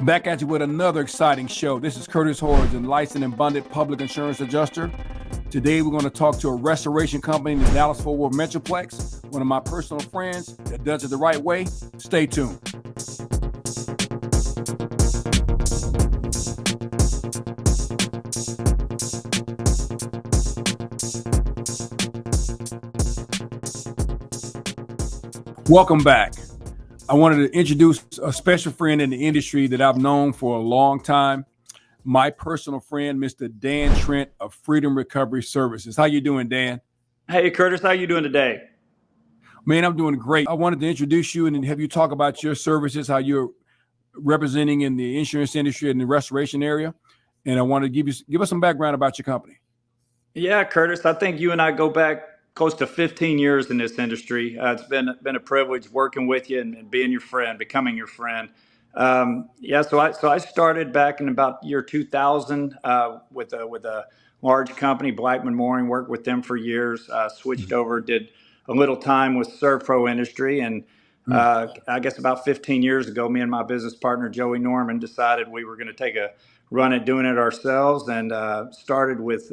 Back at you with another exciting show. This is Curtis Horns, a licensed and bonded public insurance adjuster. Today, we're going to talk to a restoration company in the Dallas-Fort Worth Metroplex, one of my personal friends that does it the right way. Stay tuned. Welcome back. I wanted to introduce a special friend in the industry that I've known for a long time. My personal friend, Mr. Dan Trent of Freedom Recovery Services. How you doing, Dan? Hey, Curtis, how you doing today? Man, I'm doing great. I wanted to introduce you and have you talk about your services, how you're representing in the insurance industry and the restoration area. And I want to give us some background about your company. Yeah, Curtis, I think you and I go back close to 15 years in this industry. It's been a privilege working with you and being your friend, becoming your friend. So I started back in about year 2000 with a large company, Blackman Mooring. Worked with them for years. Switched over, did a little time with Servpro Industry, and I guess about 15 years ago, me and my business partner Joey Norman decided we were going to take a run at doing it ourselves, and started with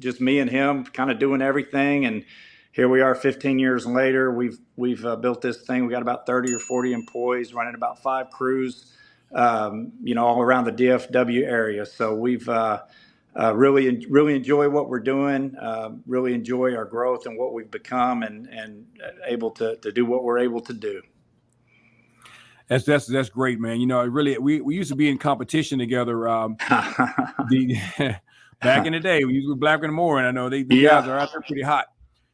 just me and him, kind of doing everything. And here we are, 15 years later. We've built this thing. We got about 30 or 40 employees, running about 5 crews, all around the DFW area. So we've really enjoy what we're doing. Really enjoy our growth and what we've become, and able to do what we're able to do. That's great, man. You know, really, we used to be in competition together. Back in the day, we used to be Blackman Mooring. I know the guys are out there pretty hot.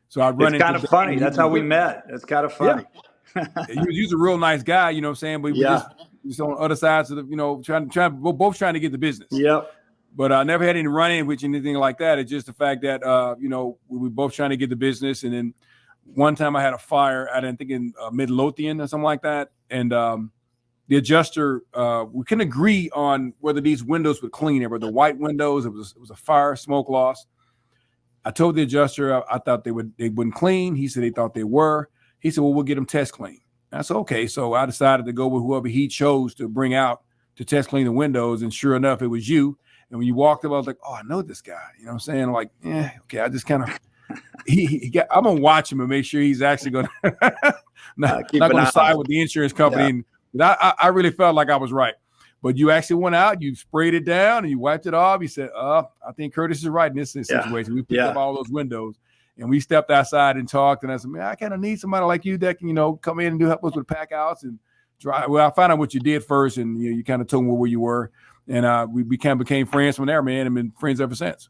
So I run It's kind of funny. That's how we met. It's kind of funny. Yeah. He was a real nice guy, you know what I'm saying? But we just on other sides of the, we're both trying to get the business. Yep. But I never had any run-in with anything like that. It's just the fact that, we were both trying to get the business. And then one time I had a fire, I think in Midlothian or something like that. And the adjuster, we couldn't agree on whether these windows would clean. They were the white windows. It was a fire, smoke loss. I told the adjuster I thought they wouldn't clean. He said they thought they were. He said, well, we'll get them test clean. I said, okay. So I decided to go with whoever he chose to bring out to test clean the windows. And sure enough, it was you. And when you walked up, I was like, oh, I know this guy. You know what I'm saying? I'm like, okay. I just kind of, I'm going to watch him and make sure he's actually going to, not going to side with the insurance company. Yeah. I really felt like I was right. But you actually went out, you sprayed it down, and you wiped it off. You said, I think Curtis is right in this situation. We picked up all those windows, and we stepped outside and talked. And I said, man, I kind of need somebody like you that can, come in and help us with pack outs and dry. Well, I found out what you did first, and you kind of told me where you were. And we kind of became friends from there, man, and been friends ever since.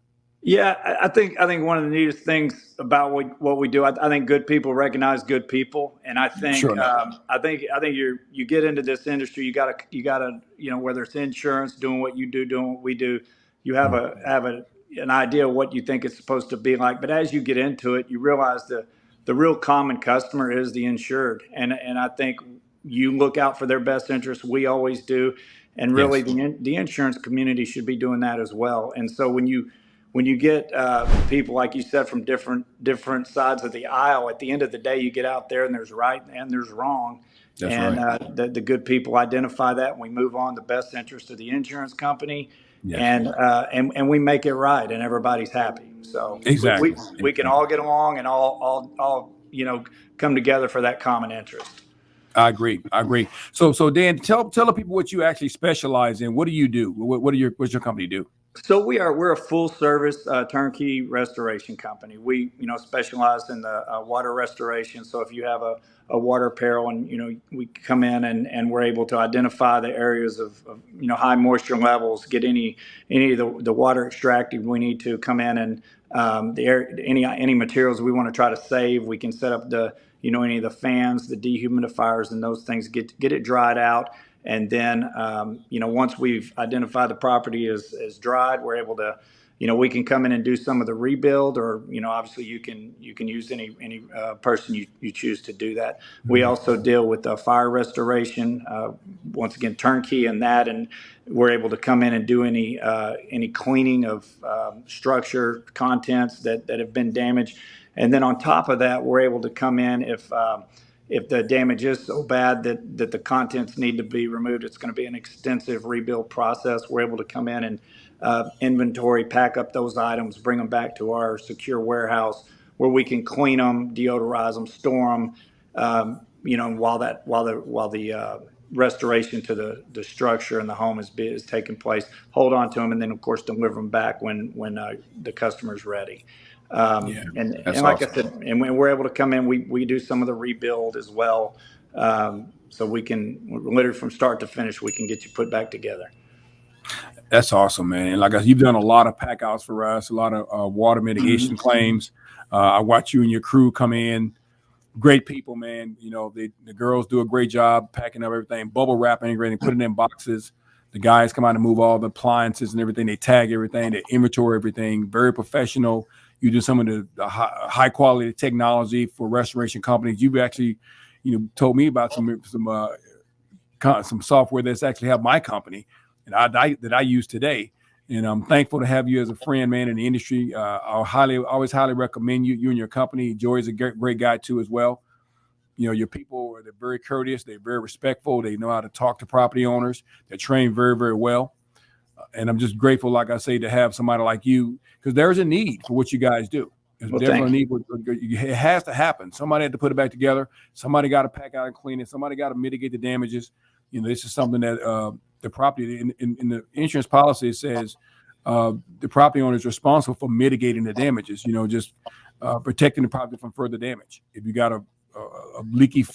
Yeah, I think one of the neatest things about what we do, I think good people recognize good people, and I think I think you get into this industry, you gotta whether it's insurance, doing what you do, doing what we do, you have an idea of what you think it's supposed to be like. But as you get into it, you realize the real common customer is the insured, and I think you look out for their best interests. We always do, and really the insurance community should be doing that as well. And so when you get people, like you said, from different sides of the aisle, at the end of the day, you get out there and there's right and there's wrong. That's and right. The good people identify that, and we move on the best interest of the insurance company. Yes. And we make it right, and everybody's happy. So exactly, we can all get along and all come together for that common interest. I agree. So Dan, tell the people what you actually specialize in. What do you do? What's your company do? So we're a full service turnkey restoration company. We specialize in the water restoration. So if you have a water peril, and we come in and we're able to identify the areas of high moisture levels, get any of the water extracted. We need to come in and any materials we want to try to save. We can set up any of the fans, the dehumidifiers, and those things, get it dried out. And then, once we've identified the property as dried, we're able to, we can come in and do some of the rebuild, or, obviously you can use any person you choose to do that. We also deal with fire restoration, once again, turnkey in that. And we're able to come in and do any cleaning of structure contents that have been damaged. And then on top of that, we're able to come in if the damage is so bad that the contents need to be removed, it's going to be an extensive rebuild process. We're able to come in and inventory, pack up those items, bring them back to our secure warehouse where we can clean them, deodorize them, store them. While the restoration to the structure and the home is taking place, hold on to them, and then of course deliver them back when the customer's ready. Yeah, And that's like I awesome. said, and when we're able to come in, we do some of the rebuild as well. So we can literally from start to finish, we can get you put back together. That's awesome, man. And like I said, you've done a lot of pack outs for us, a lot of water mitigation Mm-hmm. claims. I watch you and your crew come in. Great people, man. You know, the girls do a great job packing up everything, bubble wrapping everything, putting it in boxes. The guys come out and move all the appliances and everything. They tag everything, they inventory everything. Very professional. You do some of the high quality technology for restoration companies. You've actually, told me about some software that's actually helped my company and that I use today. And I'm thankful to have you as a friend, man, in the industry. I'll always highly recommend you and your company. Joy is a great guy too, as well. Your people they're very courteous, they're very respectful, they know how to talk to property owners, they're trained very, very well. And I'm just grateful, like I say, to have somebody like you because there's a need for what you guys do. There's Well, definitely a thank you. need. It has to happen. Somebody had to put it back together. Somebody got to pack out and clean it. Somebody got to mitigate the damages. This is something that the property in the insurance policy says the property owner is responsible for mitigating the damages. Just protecting the property from further damage. If you got a leaky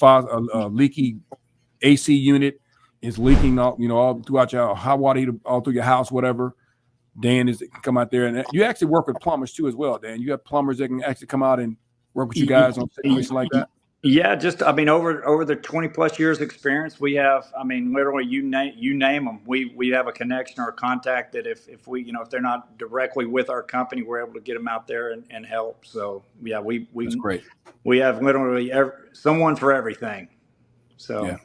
AC unit is leaking all throughout your hot water heater, all through your house, whatever. Dan is come out there, and you actually work with plumbers too as well. Dan, you have plumbers that can actually come out and work with you guys on situations like that. Yeah, just I mean, over the 20 plus years experience we have, I mean, literally you name them. We have a connection or a contact that if we if they're not directly with our company, we're able to get them out there and help. So yeah, we That's we great. we have literally someone for everything. So Yeah,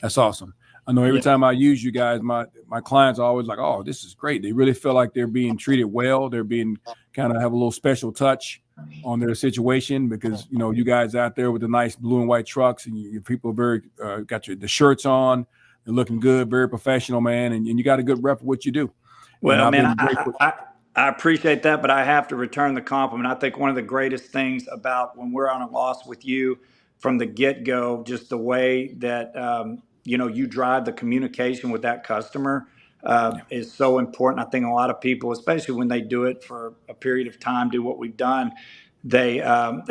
that's awesome. I know every yeah. time I use you guys, my clients are always like, "Oh, this is great." They really feel like they're being treated well. They're being kind of have a little special touch on their situation because you guys out there with the nice blue and white trucks and your people are very got the shirts on. They're looking good, very professional, man, and you got a good rep for what you do. And Well, I've man, been grateful. I appreciate that, but I have to return the compliment. I think one of the greatest things about when we're on a loss with you from the get go, just the way that you drive the communication with that customer is so important. I think a lot of people, especially when they do it for a period of time, do what we've done. They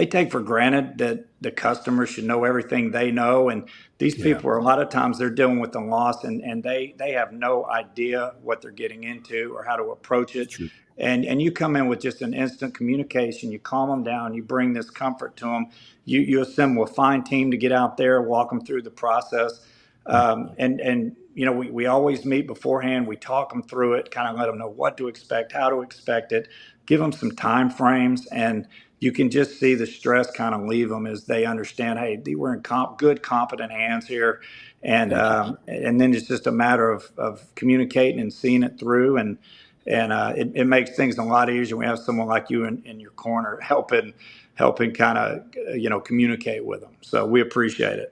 take for granted that the customer should know everything they know, and these Yeah, people are a lot of times they're dealing with the loss and they have no idea what they're getting into or how to approach it's it. true. And you come in with just an instant communication, you calm them down, you bring this comfort to them, you assemble a fine team to get out there, walk them through the process. And we always meet beforehand, we talk them through it, kind of let them know what to expect, how to expect it, give them some time frames, and you can just see the stress kind of leave them as they understand, hey, we're in good, competent hands here, Thank you. and then it's just a matter of communicating and seeing it through, and it makes things a lot easier when we have someone like you in your corner helping kind of communicate with them. So we appreciate it.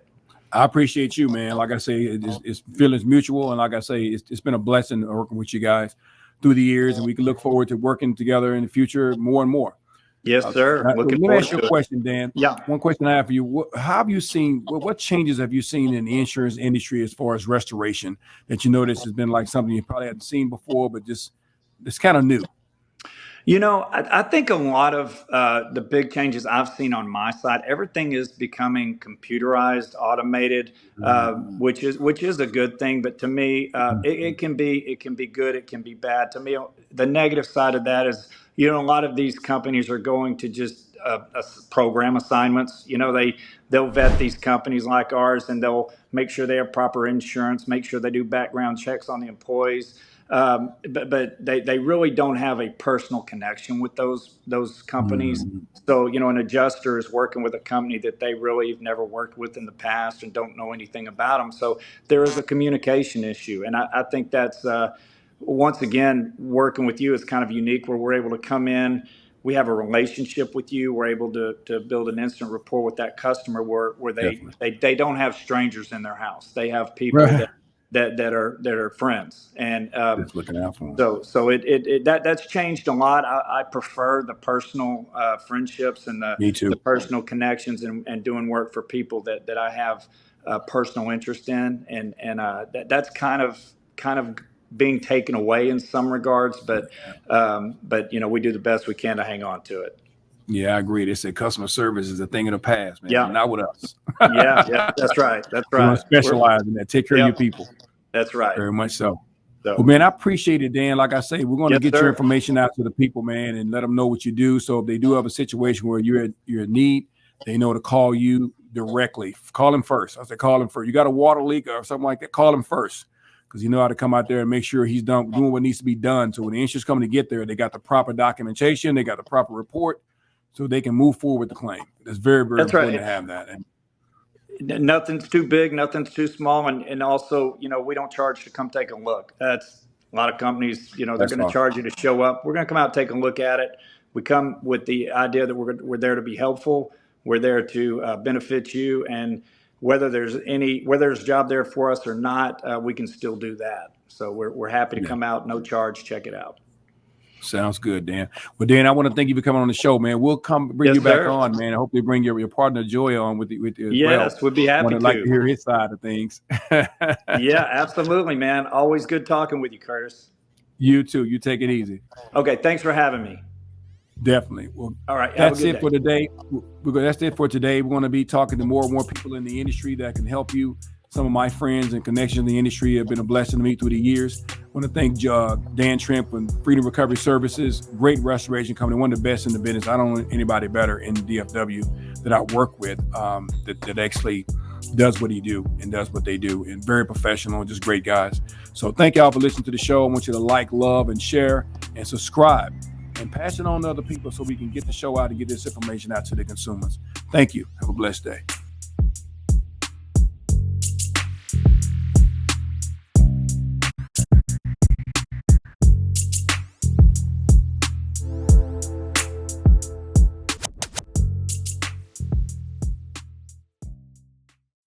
I appreciate you, man. Like I say, it's feelings mutual, and like I say, it's been a blessing working with you guys through the years, and we can look forward to working together in the future more and more. Yes, sir. Looking Let me forward ask you to a it. question, Dan. Yeah. One question I have for you: how have you seen? What changes have you seen in the insurance industry as far as restoration that you notice has been like something you probably hadn't seen before, but just it's kind of new? I think a lot of the big changes I've seen on my side, everything is becoming computerized, automated, which is a good thing. But to me, it can be good, it can be bad. To me, the negative side of that is a lot of these companies are going to just program assignments. They'll vet these companies like ours, and they'll make sure they have proper insurance, make sure they do background checks on the employees. But they really don't have a personal connection with those companies. Mhm. So an adjuster is working with a company that they really have never worked with in the past and don't know anything about them. So there is a communication issue, and I think that's once again working with you is kind of unique, where we're able to come in. we have a relationship with you. We're able to build an instant rapport with that customer where they don't have strangers in their house. They have people Right. that are friends. And Just looking out for them. so that's changed a lot. I prefer the personal friendships and Me the too. personal connections and doing work for people that I have personal interest in. And that's kind of being taken away in some regards, but we do the best we can to hang on to it. Yeah, I agree. They say customer service is a thing of the past, man. Yeah. Not with us. Yeah, that's right. That's We right. want to specialize in that. Take care of your people. That's right. Very much so. So, well, man, I appreciate it, Dan. Like I say, we're going to Yes, get sir. your information out to the people, man, and let them know what you do. So if they do have a situation where you're in need, they know to call you directly. Call him first. I said, call him first. You got a water leak or something like that, call him first, because you know how to come out there and make sure he's doing what needs to be done. So when the insurance company get there, they got the proper documentation, they got the proper report, so they can move forward with the claim. It's very, very important to have that. And nothing's too big, nothing's too small, and also, we don't charge to come take a look. That's a lot of companies, they're going to charge you to show up. We're going to come out and take a look at it. We come with the idea that we're there to be helpful. We're there to benefit you, and whether there's a job there for us or not, we can still do that. So we're happy to come out, no charge, check it out. Sounds good, Dan. Well, Dan, I want to thank you for coming on the show, man. We'll bring you back on, man. I hope you bring your partner Joy on with you as well. Yes, we'd be happy to. Like to hear his side of things. Yeah, absolutely, man. Always good talking with you, Curtis. You too. You take it easy. Okay, thanks for having me. Definitely. Well, all right. That's it for today. That's it for today. We're going to be talking to more and more people in the industry that can help you. Some of my friends and connections in the industry have been a blessing to me through the years. I want to thank Dan Trent from Freedom Recovery Services, great restoration company, one of the best in the business. I don't know anybody better in DFW that I work with that actually does what he do and does what they do, and very professional, just great guys. So thank y'all for listening to the show. I want you to like, love, and share, and subscribe, and pass it on to other people so we can get the show out and get this information out to the consumers. Thank you. Have a blessed day.